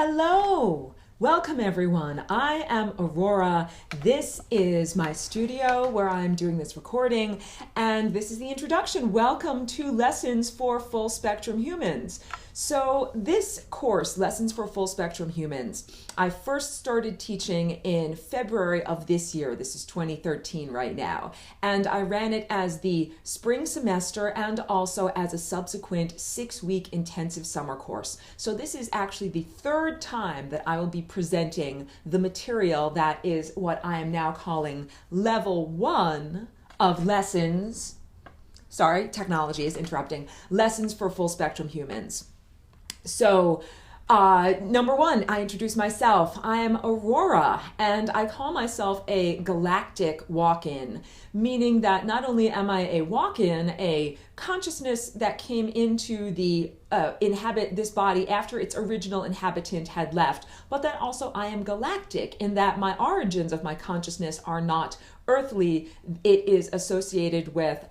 Hello! Welcome everyone. I am Aurora. This is my studio where I'm doing this recording, and this is the introduction. Welcome to Lessons for Full Spectrum Humans. So this course, Lessons for Full Spectrum Humans, I first started teaching in February of this year. This is 2013 right now. And I ran it as the spring semester and also as a subsequent 6-week intensive summer course. So this is actually the third time that I will be presenting the material that is what I am now calling level 1 of lessons. Sorry, technology is interrupting. Lessons for Full Spectrum Humans. So, number one, I introduce myself. I am Aurora, and I call myself a galactic walk-in, meaning that not only am I a walk-in, a consciousness that came into the inhabit this body after its original inhabitant had left, but that also I am galactic in that my origins of my consciousness are not earthly. It is associated with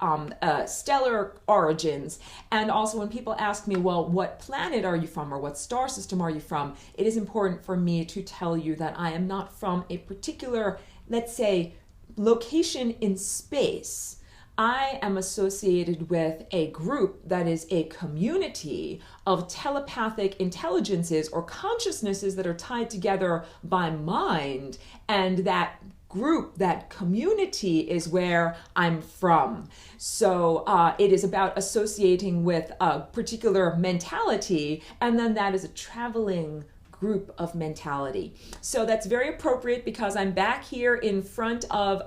stellar origins. And also when people ask me, well, what planet are you from or what star system are you from? It is important for me to tell you that I am not from a particular, let's say, location in space. I am associated with a group that is a community of telepathic intelligences or consciousnesses that are tied together by mind, and that group, that community is where I'm from. So it is about associating with a particular mentality, and then that is a traveling group of mentality. So that's very appropriate because I'm back here in front of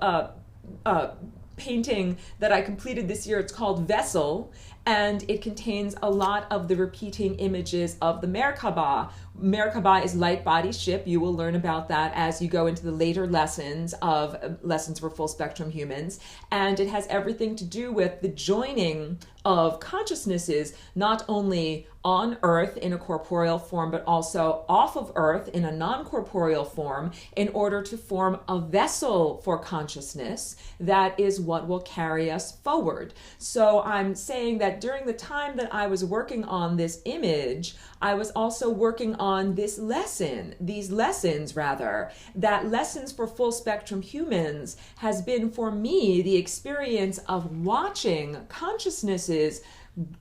a painting that I completed this year. It's called Vessel, and it contains a lot of the repeating images of the Merkaba. Merkaba is light body ship. You will learn about that as you go into the later lessons of Lessons for Full Spectrum Humans. And it has everything to do with the joining of consciousnesses, not only on Earth in a corporeal form, but also off of Earth in a non-corporeal form, in order to form a vessel for consciousness that is what will carry us forward. So I'm saying that during the time that I was working on this image, I was also working on this lesson, these lessons rather, that Lessons for Full Spectrum Humans has been for me the experience of watching consciousnesses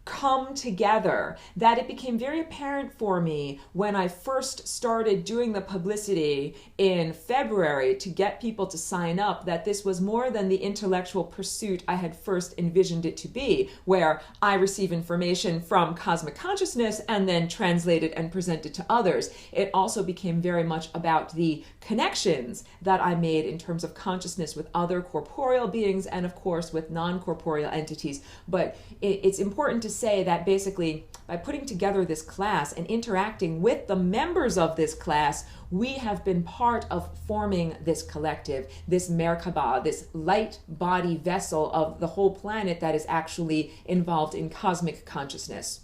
come together, that it became very apparent for me when I first started doing the publicity in February to get people to sign up, that this was more than the intellectual pursuit I had first envisioned it to be, where I receive information from cosmic consciousness and then translate it and present it to others. It also became very much about the connections that I made in terms of consciousness with other corporeal beings and of course with non-corporeal entities. But it's important to say that basically by putting together this class and interacting with the members of this class, we have been part of forming this collective, this Merkaba, this light body vessel of the whole planet that is actually involved in cosmic consciousness.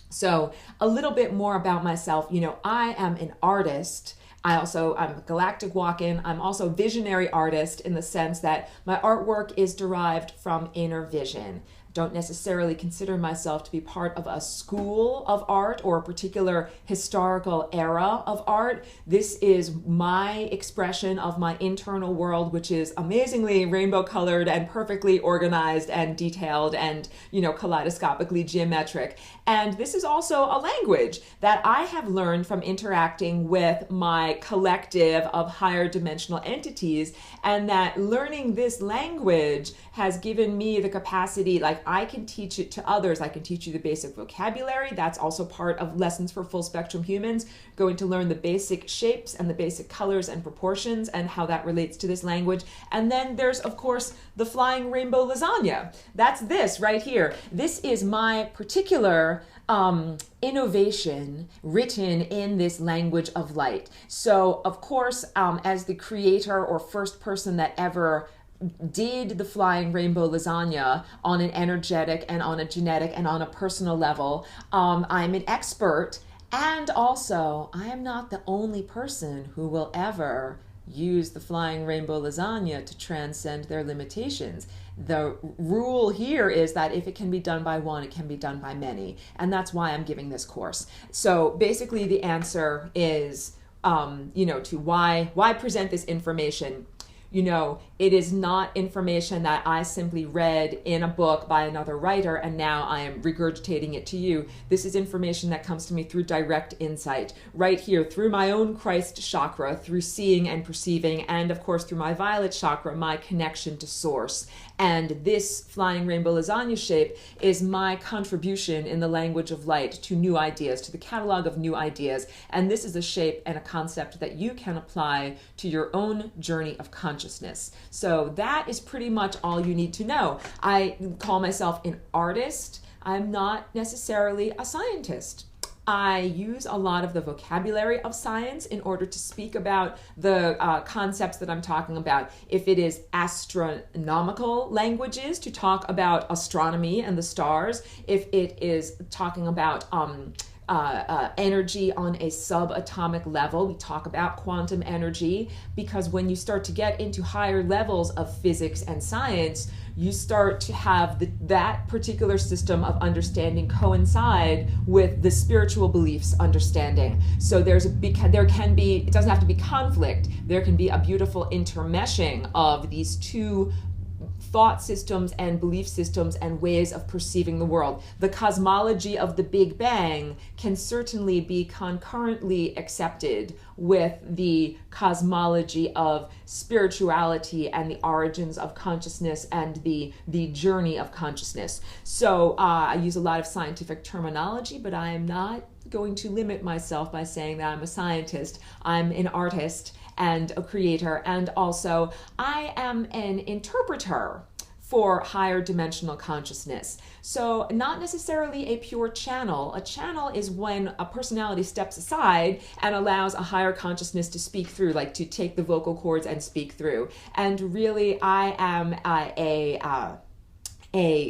So a little bit more about myself. You know, I am an artist. I'm a galactic walk-in. I'm also a visionary artist in the sense that my artwork is derived from inner vision. Don't necessarily consider myself to be part of a school of art or a particular historical era of art. This is my expression of my internal world, which is amazingly rainbow colored and perfectly organized and detailed and, kaleidoscopically geometric. And this is also a language that I have learned from interacting with my collective of higher dimensional entities, and that learning this language has given me the capacity, I can teach it to others. I can teach you the basic vocabulary. That's also part of Lessons for Full Spectrum Humans, going to learn the basic shapes and the basic colors and proportions and how that relates to this language. And then there's, of course, the flying rainbow lasagna. That's this right here. This is my particular innovation written in this language of light. So, of course, as the creator or first person that ever did the flying rainbow lasagna on an energetic and on a genetic and on a personal level, I'm an expert, and also I am not the only person who will ever use the flying rainbow lasagna to transcend their limitations. the rule here is that if it can be done by one, it can be done by many. And that's why I'm giving this course. So basically the answer is, to why present this information. It is not information that I simply read in a book by another writer and now I am regurgitating it to you. This is information that comes to me through direct insight, right here, through my own Christ chakra, through seeing and perceiving, and of course through my violet chakra, my connection to source. And this flying rainbow lasagna shape is my contribution in the language of light to new ideas, to the catalog of new ideas. And this is a shape and a concept that you can apply to your own journey of consciousness. So that is pretty much all you need to know. I call myself an artist. I'm not necessarily a scientist. I use a lot of the vocabulary of science in order to speak about the concepts that I'm talking about. If it is astronomical languages, to talk about astronomy and the stars. If it is talking about energy on a subatomic level, we talk about quantum energy, because when you start to get into higher levels of physics and science, you start to have that particular system of understanding coincide with the spiritual beliefs understanding. So there can be, it doesn't have to be conflict, there can be a beautiful intermeshing of these two thought systems and belief systems and ways of perceiving the world. The cosmology of the Big Bang can certainly be concurrently accepted with the cosmology of spirituality and the origins of consciousness and the journey of consciousness. So I use a lot of scientific terminology, but I am not going to limit myself by saying that I'm a scientist. I'm an artist and a creator, and also I am an interpreter for higher dimensional consciousness. So not necessarily a pure channel. A channel is when a personality steps aside and allows a higher consciousness to speak through, like to take the vocal cords and speak through. And really I am a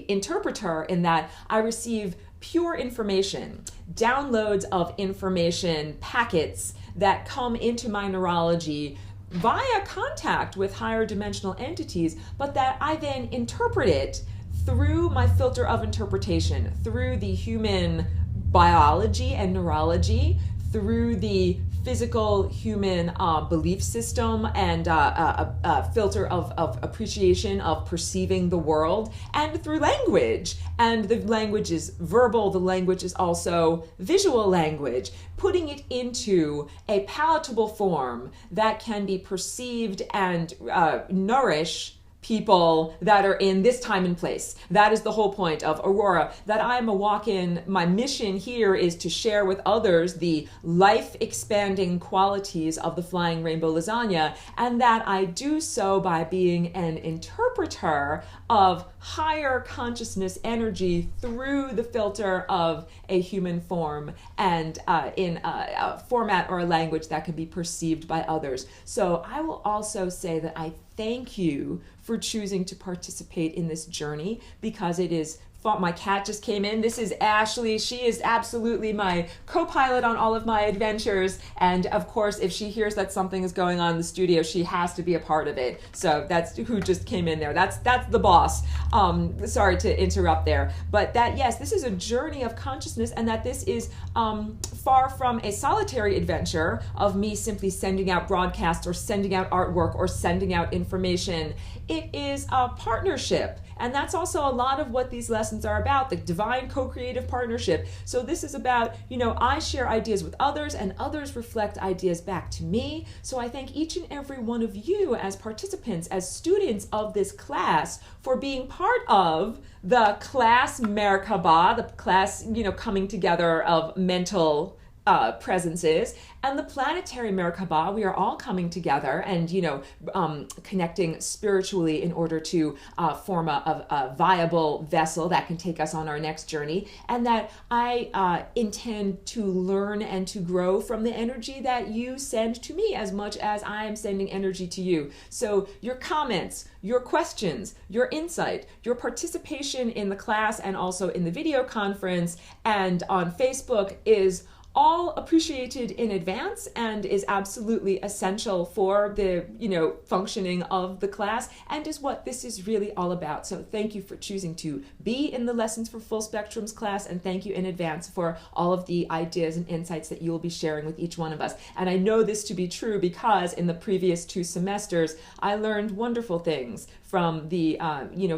interpreter in that I receive pure information, downloads of information, packets that come into my neurology via contact with higher dimensional entities, but that I then interpret it through my filter of interpretation, through the human biology and neurology, through the physical human belief system and a filter of appreciation of perceiving the world, and through language. And the language is verbal, the language is also visual language, putting it into a palatable form that can be perceived and nourish people that are in this time and place. That is the whole point of Aurora, that I'm a walk-in. My mission here is to share with others the life-expanding qualities of the flying rainbow lasagna, and that I do so by being an interpreter of higher consciousness energy through the filter of a human form and in a format or a language that can be perceived by others. So I will also say that I thank you for choosing to participate in this journey, because it is fun. My cat just came in. This is Ashley. She is absolutely my co-pilot on all of my adventures. And of course, if she hears that something is going on in the studio, she has to be a part of it. So that's who just came in there. That's the boss. Sorry to interrupt there. But that, yes, this is a journey of consciousness, and that this is far from a solitary adventure of me simply sending out broadcasts or sending out artwork or sending out information. It is a partnership. And that's also a lot of what these lessons are about, the divine co-creative partnership. So this is about, I share ideas with others and others reflect ideas back to me. So I thank each and every one of you as participants, as students of this class, for being part of the class Merkaba, the class, coming together of mental presences, and the planetary Merkaba. We are all coming together and connecting spiritually in order to form a viable vessel that can take us on our next journey, and that I intend to learn and to grow from the energy that you send to me as much as I am sending energy to you. So your comments, your questions, your insight, your participation in the class and also in the video conference and on Facebook is all appreciated in advance and is absolutely essential for the, functioning of the class, and is what this is really all about. So thank you for choosing to be in the Lessons for Full Spectrums class, and thank you in advance for all of the ideas and insights that you will be sharing with each one of us. And I know this to be true because in the previous 2 semesters, I learned wonderful things from the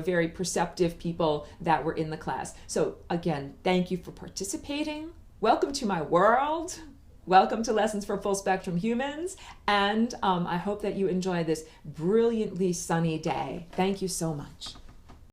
very perceptive people that were in the class. So again, thank you for participating. Welcome to my world. Welcome to Lessons for Full Spectrum Humans. And I hope that you enjoy this brilliantly sunny day. Thank you so much.